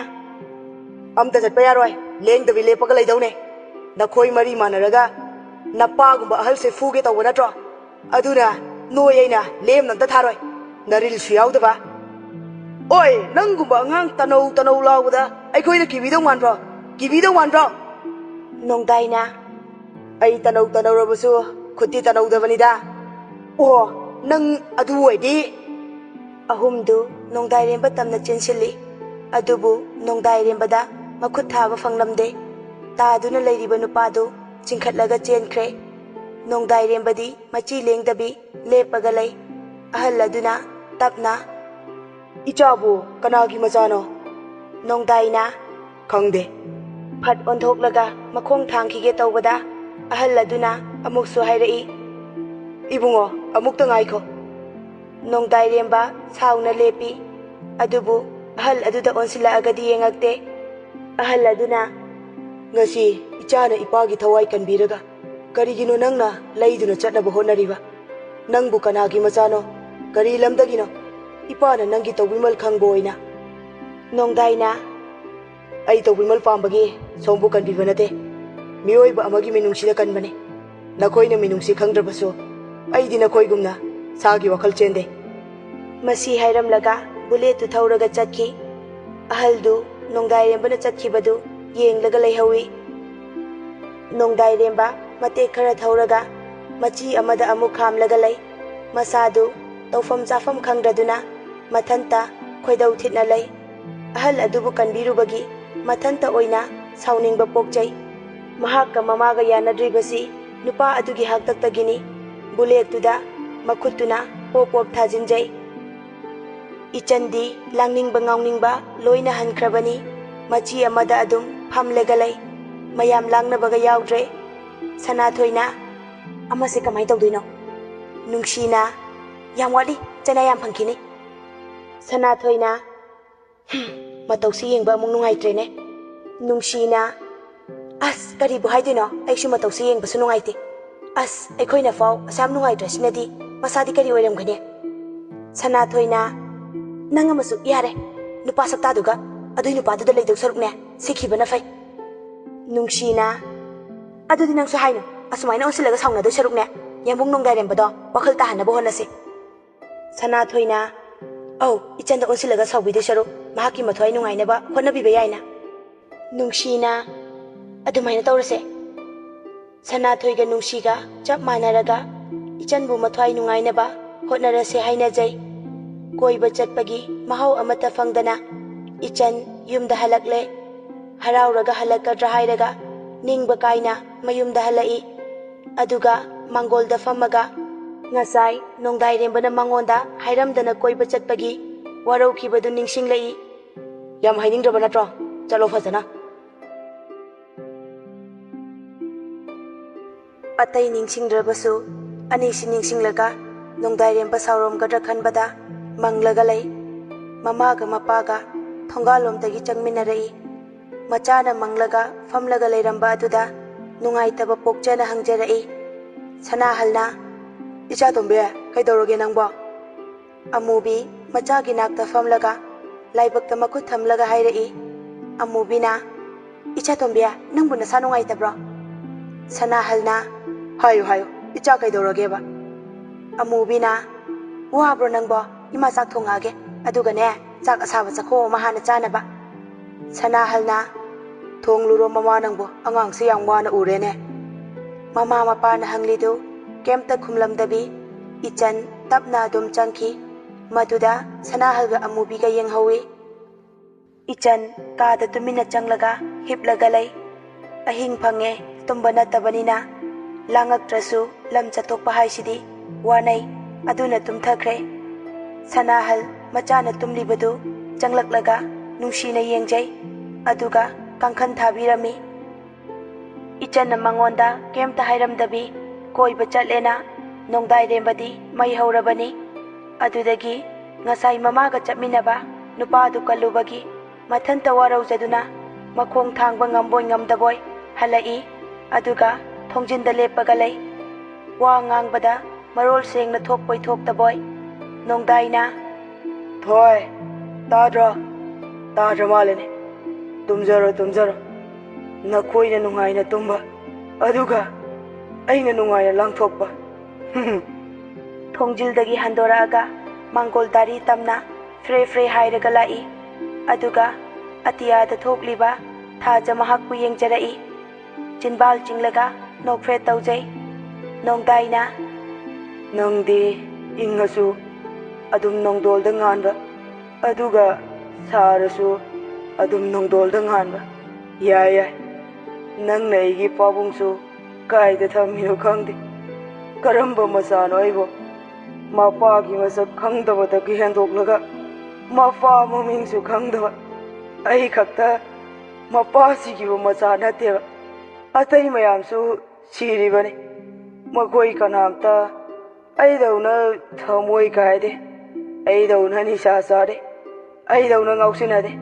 amta chatpa yaroi. Lengdabi lepaga leidawne. Nakhoi mari manaraga napa gumba ahal se fuge tawba natro. Aduna noi aina lem namta tharoi. Naril su yaudaba. Oi, nangumba ngang tanau lawda aikhoina kibidau manbro. Kibidau manbro. Nongdaina ai tanau rabasu khutti tanau dabanida. Nang adu oidi. Ahumdu Nongdairemba tamna chensilli. Adubu Nongdairembada makhut thaba fanglamde. Taduna leiriba nupadu chingkhatlaga chenkre. Nongdairembadi machi lengdabi lepaga lei. Ahal aduna tapna. Ichabu kanagi machano. Nongdaina khangde. Phat onthoklaga makhong thangkhige tawbada ahal aduna amuksu hairai. Ibungo amukta ngaikho. Nongdairemba sauna lepi. Adubu ahal aduda onsila agadi yengakte. Ahal aduna ngasi ichana ipagi thawai kanbiraga karigino nangna leiduna chatnaba honariba. Nangbu kanagi machano kari lamdagino ipana nangi tawbimal khangboina. Nongdaina ai tawbimal pambagi sombu kanbiba nate. Mioiba amagi minungsida kanbane. Nakoina minungsi khangdrabaso aidi nakoigumna sagi wakhal chende. Masi hairamlaga bullet tu thauraga chatki. Ahaldu Nongdairembana chatkibadu yenglaga leihawi. Nongdairemba mate khara thauraga machi amada amuk khamlaga lei. Masadu tawfam chafam khangdraduna mathanta khoidau thitna lei. Ahal adubu kanbirubagi mathanta oina sauningba pokchai. Mahakka mamaga yanadribasi nupa adugi haktaktagini. Bullet tuda makhutuna pop thajinjai. Ichandi langningba ngauningba loina hankrabani. Machi amada adum phamlega lei. Mayam langnabaga yaudre. Sanathoina amase kamai tawdoino. Nungsina yam wali chana yam phangkini. Sanathoina matausi yengba amung nungaitrene. Nungsina as karibu haidino aishu matausi yengbasu nungaite. As aikhoina fau asam nungaitrasinadi masadi kari oiramgane. Sanathoina nang amasu yare nupa saktaduga adui nupaduda leidau sarukne sikhibana fai. Nungsina adudi nangsu haino asumaina onsilaga saunadu sarukne yambung Nongdairembado wakhal tahanaba honase. Sanathoina ichanda onsilaga saubidu saruk mahaki mathwai nungainaba honabiba yaina. Nungsina adumaina tawrase. Sanathoiga nungsiga chap manaraga ichanbu mathwai nungainaba hotnarase hainajai. Koiba chatpagi mahau amata fangdana ichan yumda halakle. Harauraga halakadra hairaga ningba kaina mayumda halai. Aduga mangolda famaga ngasai Nongdairembana mangonda hairamdana koiba chatpagi waraukibadu ningsinglai. Yam hainingdraba natro chalo fazana. ꯑꯇꯩ ꯅꯤꯡꯁꯤꯡꯗ꯭ꯔꯕꯁꯨ ꯑꯅꯤꯁꯤ ꯅꯤꯡꯁꯤꯡꯂꯒ ꯅꯣꯡꯗꯥꯏꯔꯦꯝꯕ ꯁꯥꯎꯔꯝꯒꯗ꯭ꯔꯥ ꯈꯟꯕꯗ ꯃꯪꯂꯒ ꯂꯩ꯫ ꯃꯃꯥꯒ ꯃꯄꯥꯒ ꯊꯣꯡꯒꯥꯜꯂꯣꯝꯗꯒꯤ ꯆꯪꯃꯤꯟꯅꯔꯛꯏ꯫ ꯃꯆꯥꯅ ꯃꯪꯂꯒ ꯐꯝꯂꯒ ꯂꯩꯔꯝꯕ ꯑꯗꯨꯗ ꯅꯨꯡꯉꯥꯏꯇꯕ ꯄꯣꯛꯆꯅ ꯍꯪꯖꯔꯛꯏ꯫ ꯁꯅꯥꯍꯜꯅ "ꯏꯆꯥꯇꯣꯝꯕꯤ, ꯀꯩꯗꯧꯔꯒꯦ ꯅꯪꯕꯣ?" ꯑꯃꯨꯕꯤ ꯃꯆꯥꯒꯤ ꯅꯥꯛꯇ ꯐꯝꯂꯒ ꯂꯥꯏꯕꯛꯇ ꯃꯈꯨꯠ ꯊꯝꯂꯒ ꯍꯥꯏꯔꯛꯏ꯫ ꯑꯃꯨꯕꯤꯅ "ꯏꯆꯥꯇꯣꯝꯕꯤ, ꯅꯪꯕꯨ ꯅꯁꯥ ꯅꯨꯡꯉꯥꯏꯇꯕ꯭ꯔꯣ?" ꯁꯅꯥꯍꯜꯅ "ꯍꯥꯏꯌꯨ ꯍꯥꯏꯌꯨ, ꯏꯆꯥ ꯀꯩꯗꯧꯔꯒꯦꯕ?" ꯑꯃꯨꯕꯤꯅ "ꯋꯥꯕ꯭ꯔꯣ ꯅꯪꯕꯣ? ꯏꯃꯥ ꯆꯥꯛ ꯊꯣꯡꯉꯛꯑꯒꯦ, ꯑꯗꯨꯒꯅꯦ ꯆꯥꯛ ꯑꯁꯥꯕ ꯆꯈꯣ ꯑꯃ ꯍꯥꯟꯅ ꯆꯥꯅꯕ." ꯁꯅꯥꯍꯜꯅ "ꯊꯣꯡꯂꯨꯔꯣ ꯃꯃꯥ, ꯅꯪꯕꯨ ꯑꯉꯥꯡꯁꯦ ꯌꯥꯝ ꯋꯥꯅ ꯎꯔꯦꯅꯦ." ꯃꯃꯥ ꯃꯄꯥꯅ ꯍꯪꯂꯤꯗꯨ ꯀꯩꯝꯇ ꯈꯨꯝꯂꯝꯗꯕꯤ ꯏꯆꯟ ꯇꯞꯅ ꯑꯗꯨꯝ ꯆꯪꯈꯤ꯫ ꯃꯗꯨꯗ ꯁꯅꯥꯍꯜꯒ ꯑꯃꯨꯕꯤꯒ ꯌꯦꯡꯍꯧꯏ꯫ ꯏꯆꯟ ꯀꯥꯗ ꯇꯨꯃꯤꯟꯅ ꯆꯪꯂꯒ ꯍꯤꯞꯂꯒ ꯂꯩ꯫ ꯑꯍꯤꯡ ꯐꯪꯉꯦ, ꯇꯨꯝꯕ ꯅꯠꯇꯕꯅꯤꯅ ꯂꯥꯡꯉꯛꯇ꯭ꯔꯁꯨ ꯂꯝ ꯆꯠꯊꯣꯛꯄ ꯍꯥꯏꯁꯤꯗꯤ ꯋꯥꯅꯩ, ꯑꯗꯨꯅ ꯇꯨꯝꯊꯈ꯭ꯔꯦ꯫ ꯁꯅꯥꯍꯜ ꯃꯆꯥꯅ ꯇꯨꯝꯂꯤꯕꯗꯨ ꯆꯪꯂꯛꯂꯒ ꯅꯨꯡꯁꯤꯅ ꯌꯦꯡꯖꯩ, ꯑꯗꯨꯒ ꯀꯥꯡꯈꯟ ꯊꯥꯕꯤꯔꯝꯃꯤ꯫ ꯏꯆꯟꯅ ꯃꯉꯣꯟꯗ ꯀꯩꯝꯇ ꯍꯥꯏꯔꯝꯗꯕꯤ ꯀꯣꯏꯕ ꯆꯠꯂꯦꯅ ꯅꯣꯡꯗꯥꯏꯔꯦꯝꯕꯗꯤ ꯃꯩ ꯍꯧꯔꯕꯅꯤ꯫ ꯑꯗꯨꯗꯒꯤ ꯉꯁꯥꯏ ꯃꯃꯥꯒ ꯆꯠꯃꯤꯟꯅꯕ ꯅꯨꯄꯥꯗꯨ ꯀꯜꯂꯨꯕꯒꯤ ꯃꯊꯟꯇ ꯋꯥꯔꯧꯖꯗꯨꯅ ꯃꯈꯣꯡ ꯊꯥꯡꯕ ꯉꯝꯕꯣꯏ ꯉꯝꯗꯕꯣꯏ ꯍꯜꯂꯛꯏ, ꯑꯗꯨꯒ ꯊꯣꯡꯖꯤꯟꯗ ꯂꯦꯞꯄꯒ ꯂꯩ꯫ ꯋꯥ ꯉꯥꯡꯕꯗ ꯃꯔꯣꯜ ꯁꯦꯡꯅ ꯊꯣꯛꯄꯣꯏ ꯊꯣꯛꯇꯕꯣꯏ꯫ ꯅꯣꯡꯗꯥꯏꯅ "ꯊꯣꯏ, ꯇꯥꯗ꯭ꯔꯣ? ꯇꯥꯗ꯭ꯔ ꯃꯥꯜꯂꯦꯅꯦ꯫ ꯇꯨꯝꯖꯔꯣ ꯇꯨꯝꯖꯔꯣ, ꯅꯈꯣꯏꯅ ꯅꯨꯡꯉꯥꯏꯅ ꯇꯨꯝꯕ, ꯑꯗꯨꯒ ꯑꯩꯅ ꯅꯨꯡꯉꯥꯏꯅ ꯂꯥꯡꯊꯣꯛꯄ." ꯊꯣꯡꯖꯤꯜꯗꯒꯤ ꯍꯟꯗꯣꯔꯛꯑꯒ ꯃꯥꯡꯒꯣꯜ ꯗꯥꯔꯤ ꯇꯝꯅ ꯐ꯭ꯔꯦ ꯐ꯭ꯔꯦ ꯍꯥꯏꯔꯒ ꯂꯥꯛꯏ, ꯑꯗꯨꯒ ꯑꯇꯤꯌꯥꯗ ꯊꯣꯛꯂꯤꯕ ꯊꯥꯖ ꯃꯍꯥꯛꯄꯨ ꯌꯦꯡꯖꯔꯛꯏ꯫ ꯆꯤꯟꯕꯥꯜ ꯆꯤꯡꯂꯒ ꯅꯣꯛꯐꯦꯠ ꯇꯧꯖꯩ꯫ ꯅꯣꯡꯗꯥꯏꯅ "ꯅꯪꯗꯤ ꯏꯪꯉꯁꯨ ꯑꯗꯨꯝ ꯅꯣꯡꯗꯣꯜꯗ ꯉꯥꯟꯕ, ꯑꯗꯨꯒ ꯁꯥꯔꯁꯨ ꯑꯗꯨꯝ ꯅꯣꯡꯗꯣꯜꯗ ꯉꯥꯟꯕ. ꯌꯥꯏ ꯌꯥꯏ, ꯅꯪꯅ ꯑꯩꯒꯤ ꯄꯥꯕꯨꯡꯁꯨ ꯀꯥꯏꯗ ꯊꯝꯃꯤꯅꯣ ꯈꯪꯗꯦ. ꯀꯔꯝꯕ ꯃꯆꯥꯅꯣ ꯑꯩꯕꯣ? ꯃꯄꯥꯒꯤ ꯃꯁꯛ ꯈꯪꯗꯕꯗꯒꯤ ꯍꯦꯟꯗꯣꯛꯂꯒ ꯃꯄꯥ ꯃꯃꯤꯡꯁꯨ ꯈꯪꯗꯕ ꯑꯩ ꯈꯛꯇ ꯃꯄꯥꯁꯤꯒꯤꯕꯨ ꯃꯆꯥ ꯅꯠꯇꯦꯕ. ꯑꯇꯩ ꯃꯌꯥꯝꯁꯨ ꯁꯤꯔꯤꯕꯅꯤ, ꯃꯈꯣꯏ ꯀꯅꯥꯝꯇ ꯑꯩꯗꯧꯅ ꯊꯃꯣꯏ ꯀꯥꯏꯗꯦ, ꯑꯩꯗꯧꯅ ꯅꯤꯁꯥ ꯆꯥꯗꯦ, ꯑꯩꯗꯧꯅ ꯉꯥꯎꯁꯤꯟꯅꯗꯦ.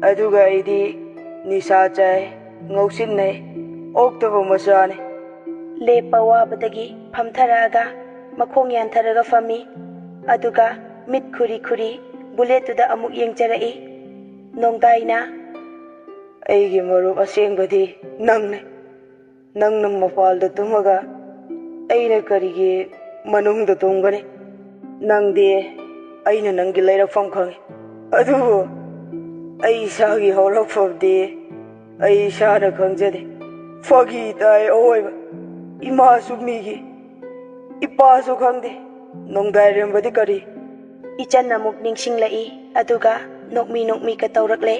ꯑꯗꯨꯒ ꯑꯩꯗꯤ ꯅꯤꯁꯥ ꯆꯥꯏ, ꯉꯥꯎꯁꯤꯟꯅꯩ, ꯑꯣꯛꯇꯕ ꯃꯆꯥꯅꯤ." ꯂꯦꯞꯄ ꯋꯥꯕꯗꯒꯤ ꯐꯝꯊꯔꯛꯑꯒ ꯃꯈꯣꯡ ꯌꯥꯟꯊꯔꯒ ꯐꯝꯃꯤ, ꯑꯗꯨꯒ ꯃꯤꯠ ꯈꯨꯔꯤ ꯈꯨꯔꯤ ꯕꯨꯂꯦꯠꯇꯨꯗ ꯑꯃꯨꯛ ꯌꯦꯡꯖꯔꯛꯏ꯫ ꯅꯣꯡꯗꯥꯏꯅ "ꯑꯩꯒꯤ ꯃꯔꯨꯞ ꯑꯁꯦꯡꯕꯗꯤ ꯅꯪꯅꯦ. ꯅꯪꯅ ꯃꯄꯥꯜꯗ ꯇꯨꯝꯃꯒ ꯑꯩꯅ ꯀꯔꯤꯒꯤ ꯃꯅꯨꯡꯗ ꯇꯨꯝꯒꯅꯤ? ꯅꯪꯗꯤ ꯑꯩꯅ ꯅꯪꯒꯤ ꯂꯩꯔꯛꯐꯝ ꯈꯪꯉꯤ, ꯑꯗꯨꯕꯨ ꯑꯩ ꯏꯁꯥꯒꯤ ꯍꯧꯔꯛꯐꯝꯗꯤ ꯑꯩ ꯏꯁꯥꯅ ꯈꯪꯖꯗꯦ. ꯐꯥꯒꯤ ꯇꯥꯏ ꯑꯋꯣꯏꯕ. ꯏꯃꯥꯁꯨ ꯃꯤꯒꯤ, ꯏꯄꯥꯁꯨ ꯈꯪꯗꯦ. ꯅꯣꯡꯗꯥꯏꯔꯦꯝꯕꯗꯤ ꯀꯔꯤ?" ꯏꯆꯟ ꯑꯃꯨꯛ ꯅꯤꯡꯁꯤꯡꯂꯛꯏ, ꯑꯗꯨꯒ ꯅꯣꯛꯃꯤ ꯅꯣꯛꯃꯤꯒ ꯇꯧꯔꯛꯂꯦ,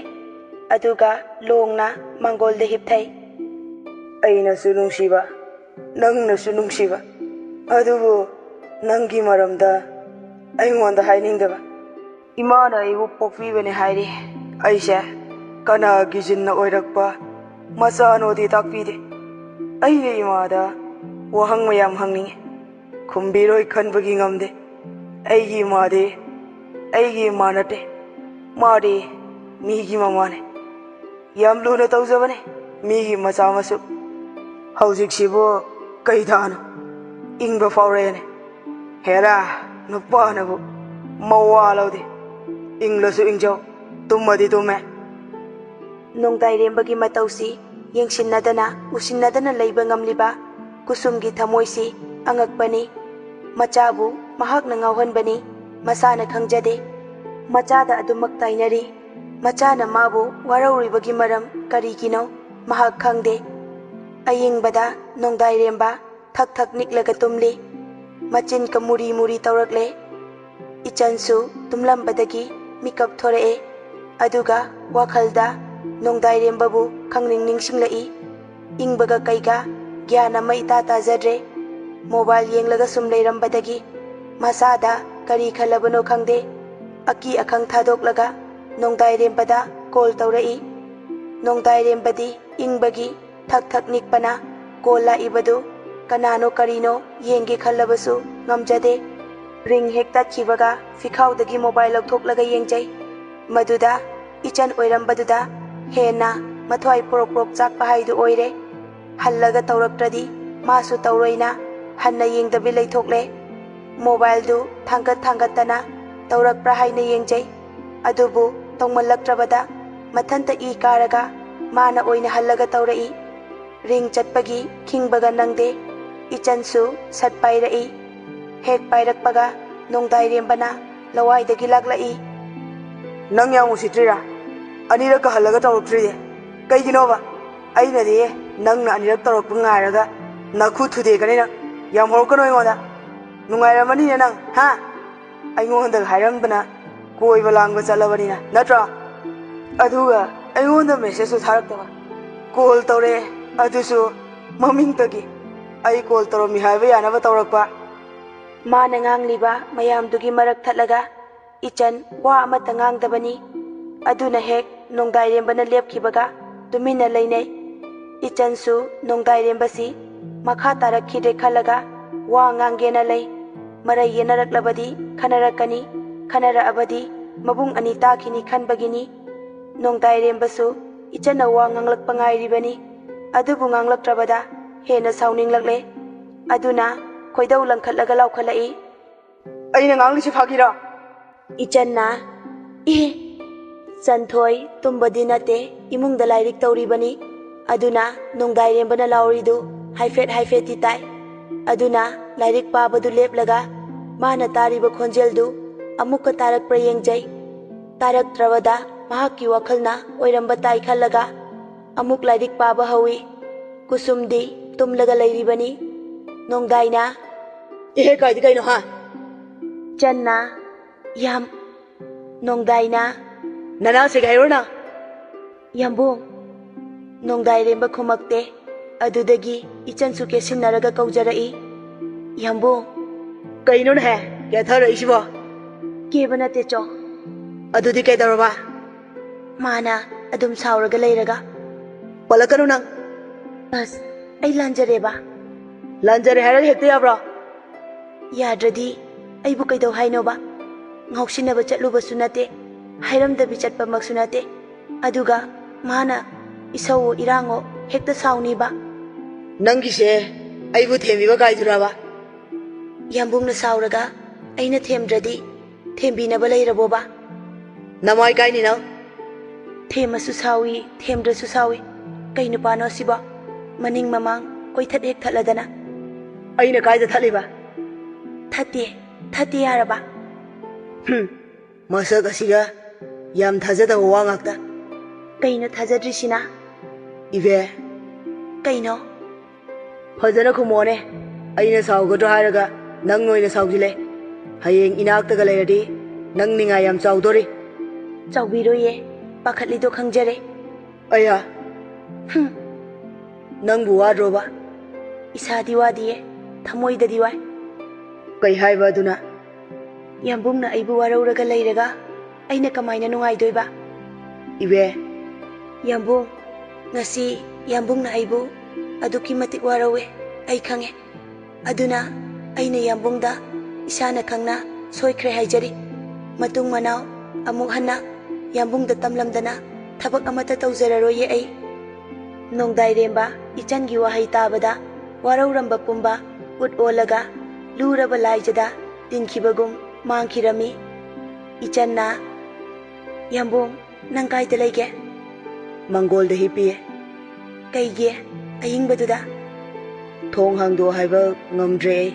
ꯑꯗꯨꯒ ꯂꯣꯡꯅ ꯃꯥꯡꯒꯣꯜꯗ ꯍꯤꯞꯊꯩ꯫ "ꯑꯩꯅꯁꯨ ꯅꯨꯡꯁꯤꯕ, ꯅꯪꯅꯁꯨ ꯅꯨꯡꯁꯤꯕ, ꯑꯗꯨꯕꯨ ꯅꯪꯒꯤ ꯃꯔꯝꯗ ꯑꯩꯉꯣꯟꯗ ꯍꯥꯏꯅꯤꯡꯗꯕ. ꯏꯃꯥꯅ ꯑꯩꯕꯨ ꯄꯣꯛꯄꯤꯕꯅꯤ ꯍꯥꯏꯔꯤ. ꯑꯩꯁꯦ ꯀꯅꯥꯒꯤ ꯖꯤꯟꯅ ꯑꯣꯏꯔꯛꯄ ꯃꯆꯥꯅꯣꯗꯤ ꯇꯥꯛꯄꯤꯗꯦ. ꯑꯩꯅ ꯏꯃꯥꯗ ꯋꯥꯍꯪ ꯃꯌꯥꯝ ꯍꯪꯅꯤꯡꯉꯤ, ꯈꯨꯝꯕꯤꯔꯣꯏ ꯈꯟꯕꯒꯤ ꯉꯝꯗꯦ. ꯑꯩꯒꯤ ꯏꯃꯥꯗꯤ ꯑꯩꯒꯤ ꯏꯃꯥ ꯅꯠꯇꯦ, ꯃꯥꯗꯤ ꯃꯤꯒꯤ ꯃꯃꯥꯅꯤ. ꯌꯥꯝ ꯂꯨꯅ ꯇꯧꯖꯕꯅꯤ ꯃꯤꯒꯤ ꯃꯆꯥ ꯃꯁꯨ. ꯍꯧꯖꯤꯛꯁꯤꯕꯨ ꯀꯩ ꯊꯥꯅꯣ? ꯏꯪꯕ ꯐꯥꯎꯔꯛꯑꯦꯅꯦ. ꯍꯦꯔꯥ, ꯅꯨꯄꯥꯅꯕꯨ ꯃꯋꯥ ꯂꯧꯗꯦ. ꯏꯪꯂꯁꯨ ꯏꯪꯖꯧ, ꯇꯨꯝꯃꯗꯤ ꯇꯨꯝꯃꯦ." ꯅꯣꯡꯗꯥꯏꯔꯦꯝꯕꯒꯤ ꯃꯇꯧꯁꯤ ꯌꯦꯡꯁꯤꯟꯅꯗꯅ ꯎꯁꯤꯟꯅꯗꯅ ꯂꯩꯕ ꯉꯝꯂꯤꯕ ꯀꯨꯁꯨꯝꯒꯤ ꯊꯃꯣꯏꯁꯤ ꯑꯉꯛꯄꯅꯤ꯫ ꯃꯆꯥꯕꯨ ꯃꯍꯥꯛꯅ ꯉꯥꯎꯍꯟꯕꯅꯤ, ꯃꯁꯥꯅ ꯈꯪꯖꯗꯦ. ꯃꯆꯥꯗ ꯑꯗꯨꯃꯛ ꯇꯥꯏꯅꯔꯤ. ꯃꯆꯥꯅ ꯃꯥꯕꯨ ꯋꯥꯔꯧꯔꯤꯕꯒꯤ ꯃꯔꯝ ꯀꯔꯤꯒꯤꯅꯣ ꯃꯍꯥꯛ ꯈꯪꯗꯦ꯫ ꯑꯌꯤꯡꯕꯗ ꯅꯣꯡꯗꯥꯏꯔꯦꯝꯕ ꯊꯛ ꯊꯛ ꯅꯤꯛꯂꯒ ꯇꯨꯝꯂꯤ, ꯃꯆꯤꯟꯀ ꯃꯨꯔꯤ ꯃꯨꯔꯤ ꯇꯧꯔꯛꯂꯦ꯫ ꯏꯆꯟꯁꯨ ꯇꯨꯝꯂꯝꯕꯗꯒꯤ ꯃꯤꯀꯞ ꯊꯣꯔꯛꯑꯦ, ꯑꯗꯨꯒ ꯋꯥꯈꯜꯗ ꯅꯣꯡꯗꯥꯏꯔꯦꯝꯕꯕꯨ ꯈꯪꯅꯤꯡ ꯅꯤꯡꯁꯤꯡꯂꯛꯏ꯫ ꯏꯪꯕꯒ ꯀꯩꯒ ꯒ꯭ꯌꯥꯟ ꯑꯃ ꯏꯇꯥ ꯇꯥꯖꯗ꯭ꯔꯦ꯫ ꯃꯣꯕꯥꯏꯜ ꯌꯦꯡꯂꯒ ꯁꯨꯝ ꯂꯩꯔꯝꯕꯗꯒꯤ ꯃꯁꯥꯗ ꯀꯔꯤ ꯈꯜꯂꯕꯅꯣ ꯈꯪꯗꯦ, ꯑꯀꯤ ꯑꯈꯪ ꯊꯥꯗꯣꯛꯂꯒ ꯅꯣꯡꯗꯥꯏꯔꯦꯝꯕꯗ ꯀꯣꯜ ꯇꯧꯔꯛꯏ꯫ ꯅꯣꯡꯗꯥꯏꯔꯦꯝꯕꯗꯤ ꯏꯪꯕꯒꯤ ꯊꯛ ꯊꯛ ꯅꯤꯛꯄꯅ call ꯂꯥꯛꯏꯕꯗꯨ kanano karino yenge khallabasu ngamjade. Ring hek tatkibaga fikhaudagi mobile lauthoklaga yengjai. Maduda ichan oirambaduda hena mathwai porok chakpa haidu oire. Hallaga tawraktradi masu tawroina hanna yengdabi leithokle. Mobile du thangattana tawrakpra haina yengjai. Adubu tongmallaktrabada mathanta I karaga mana oina hallaga tawrai. Ring chatpagi khingbaga nangde. Ichansu sat pairai. Hek pairakpaga nongdai rembana lawaidagi laklai. Nang yang usitrira anirak halaga tawraktride kaiginoba ainadi nang na anirak tawrakpa ngairaga nakhu thude kanina yam horkano ingoda nungairamani nang ha aingonda hairamdana koiba langba chalabanina natra aduga aingonda message tharaktawa call tawre adusu mamingtagi ai call tawrami haiba yanaba tawrakpa mana ngangliba mayamdugi marak thatlaga ichan wa amata ngangdabani aduna hek nongdai rembana lepkibaga tumina leinai ichansu nongdai rembasi makha tarakkhide khalaga wa ngangena lei marai yenaraklabadi khanarakani khanara abadi mabung ani takhini khanbagini nongdai rembasu ichana wa nganglakpa ngairibani adubu nganglaktrabada hena sauninglaklе aduna khoidau langkhatlaga laukhalai aina nganglisi phakira Ichanna Santhoi tumbadi nate imungda lairik tawribani aduna nongdai rembana lauridu haifet tai aduna lairik pabadu leplaga mana tariba khonjeldu amukka tarakpra yengjai taraktrabada mahakki wakhalna oiramba tai khallaga amuk lairik paba hawi kusumdi tumlaga lairibani nongdaina kaidi kaino ha Channa Yam Nongdaina Nana Segairona Yambung Nongdai remba khumakte adudagi ichansu ke sinnaraga kaujarai Yambung Kaino na kya thara isibo Kebana te cho Adudi kay daraba Mana adum sauraga leiraga Palakanu nang Bas ay lanjareba Lanjare haral hekte yabra Yadradi ay bukay daw haino ba ngausinaba chatlubasu nate hairamdabi chatpamaksu nate aduga mana isau irango hekta sauniba nangise aibu thembiba kaiduraba yambungna sauraga aina themdradi thembinaba leiraboba namai kaini na themasu sawi themdrasu sawi kainu pano siba maning mamang koithat hek thatladana aina kaida thaliba thati yaraba Masak asiga yam thajada wa ngakta kaino thajadrisina ibe kaino fajana khumone aina saugodro haraga nang noina saugile hayeng inaktaga leiradi nang ninga yam chaudori chaubiroye pakhatlido khangjare aya nang buwadroba isadi wadiye thamoidadi wai kai haiba duna Yambungna aibu warauraga leiraga aina kamaina nungaidoiba ibe Yambung ngasi Yambungna aibu aduki matik warawe ai khange aduna aina Yambungda isana khangna soikhre haijari matung manau amuk hanna Yambungda tamlamdana thabak amata tawjararoye ai nongdai remba ichangi wahai tabada warauramba pumba ut olaga luraba laijada tinkibagum Mangkirami Ichanna Yambung nang kaida leige Manggol de hipiye Kaige aying baduda Thong hangdo haiba ngamdre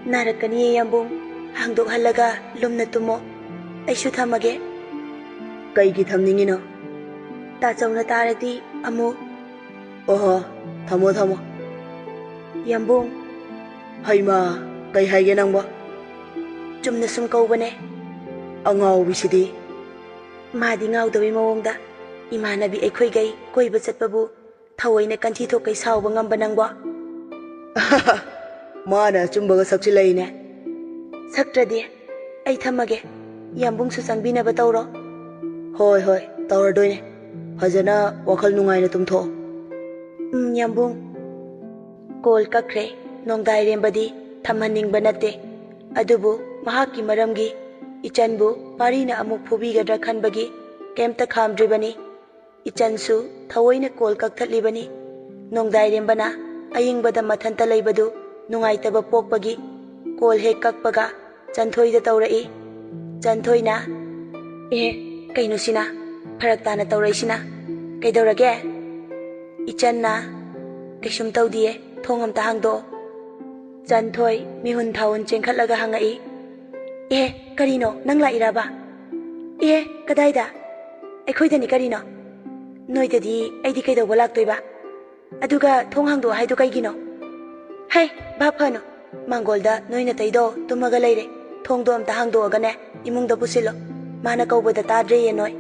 Narakani Yambung hangdo halaga lumna tumo Aishu thamage Kaigi thamningino Ta chawna tarati amu Oho thamo Yambung Haima kai haige nangba Chumna sum kaubane angau bisidi madi ngaudawi mawongda imanabi aikhoigai koiba chatpabu thawoina kanthi thokai sauba ngamba nangba mana chumbaga sakchi leine saktradi ai thamage yambung su changbina ba tawro hoi tawradoine fajana wakhal nungaina tumtho yambung Call kakre Nongdairembadi thamhaningba natte adubu mahakki maramgi ichanbu parina amuk phubigadra khanbagi kemta khamdribani ichansu thawoina call kakthatlibani Nongdairembana ayingbada mathanta leibadu nungaitaba pokpagi call hek kakpaga Chanthoida taurai Chanthoina kaino sina pharak tana taurai sina kaidaurage ichanna kaisum taudiye thong amta hangdo Chanthoi mihun thaun chengkhatlaga hangai karino nang lairaba kadaida aikhoidani karino noidadi aidi kaidauba laktoiba aduga thong hangdo haidu kaigino hai bapano mangolda noina taido tumaga leire thongdo amta hangdoagane imungda pusilo mana kaubada tadre ye noi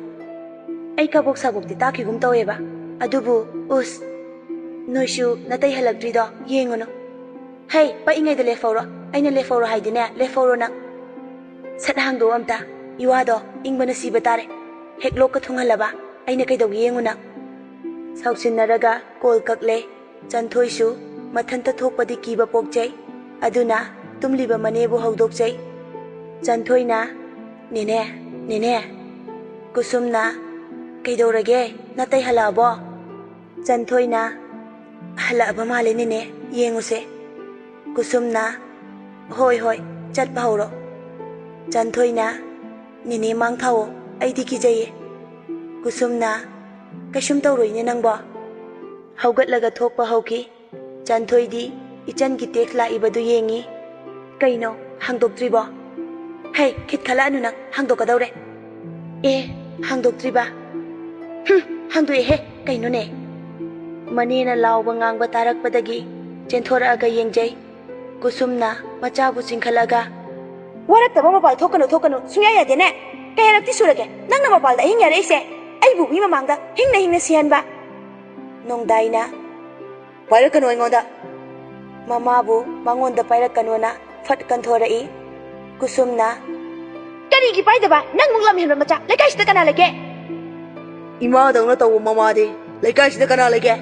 ai kabok sabokti takigum taweba adubu us noisu natai halakdrido yengono hey pa ingai de leforo aina leforo haidine leforo nang sat hangdo amta iwado ingbana siba tare heklok ka thungalaba aina kaidog yenguna sausinaraga kol kakle Chanthoisu mathanta thokpadi kiba pokjai aduna tumliba manebu hawdokjai Chanthoina nene kusumna kaidorage natai halabo Chanthoina halaba male nene yenguse kusumna hoi chatpa horo Chanthoina nene mangthawo aidi kijaye kusumna kaisum tawroine nangbo haugatlaga thokpa hauki Chanthoidi ichan ki tek la ibadu yengi kaino hangdoktribo hey khit khala anu nang hangdokadaure hangdoktriba hangdoi he kaino ne manena lawba ngangba tarakpadagi chenthora yengjai kusumna machabu chingkhalaga warataba mapal thokano suya yade ne kayarapti surage nangna mapalda hing yare ise aibu mi mamangda hingna sihanba Nongdaina pairakano aingoda mamabu mangonda pairakano na fat kanthora kusumna karigi paidaba nang munglam henba macha lekai sida kana lege ima dawna tawu mama de lekai sida kana lege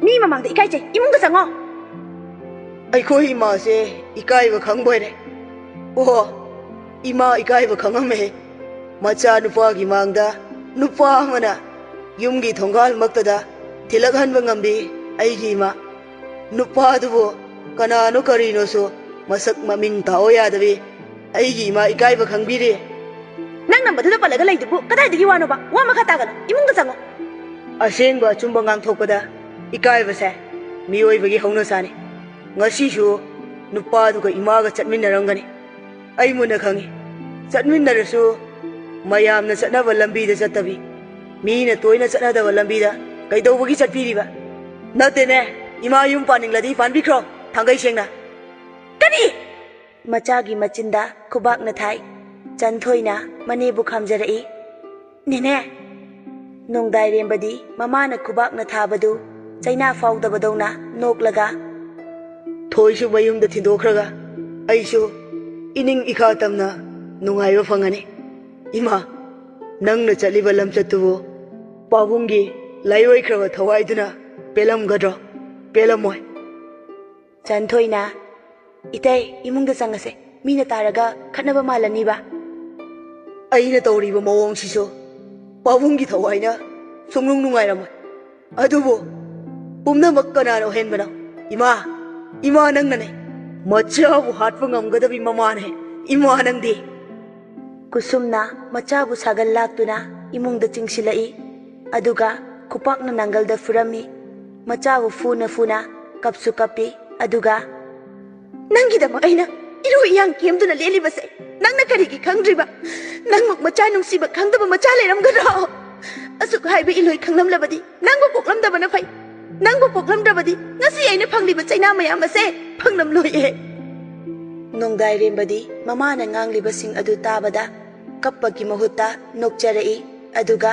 mi mamangda ikai che imungda sango aikhoi ima se ikai ba khangboire ima ikai ba khangame macha nupa gi mangda nupa mana yumgi thongal maktada tilakhan ba ngambi aigi ma nupa dubo kanano karino so masak maming tao yadabi aigi ma ikai ba khangbiri nang nambadu da palaga laidubu kadai digi wano ba wa makha tagano imungda sango aseng ba chumba ngang thokpada ikai ba se mioi bagi hongna sane ngasi shu nupa du ga ima ga chatminarangani ai muna khangi chatminarasu mayamna chatnaba lambi da chatabi mina toina chatnada lambi da kaidobagi chatpiriba natene ima yum paningladi panbikro thangai sengna kani machagi machinda khubak na thai Chanthoina manebu khamjarai nene Nongdairembadi mamana khubak na thabadu chaina faudabadona noklaga thoisu mayumda thindokraga aisu ining ikha tamna nungaiba fangani ima nangna chaliba lamchatubu pabungi laiyoi khraba thawaiduna pelamgadro pelamoy Chanthoina itai imungda sangase mina taraga khatnaba malani ba aina tawriba mawong siso pabungi thawaina sunglung nungairamoi adubo umna makkanano henbana ima nangnane machabu hatpa ngamgadabi mamane ima nangdi kusumna machabu sagal laktuna imungda chingsilai aduga khupakna nangalda furami machabu funa kapsu kapi aduga nangidama aina iru yang kemduna lelibase nangna karigi khangdriba nangmuk macha nungsiba khangdaba macha leiramgara asuk haiba iloi khanglamlabadi nangbu poklamdabana phai nangbu poklamdrabadi ngasi aina phangliba chaina mayam ase phanglamloye Nongdairembadi mamana nganglibasing adu tabada kappagi mahutta nokcharai aduga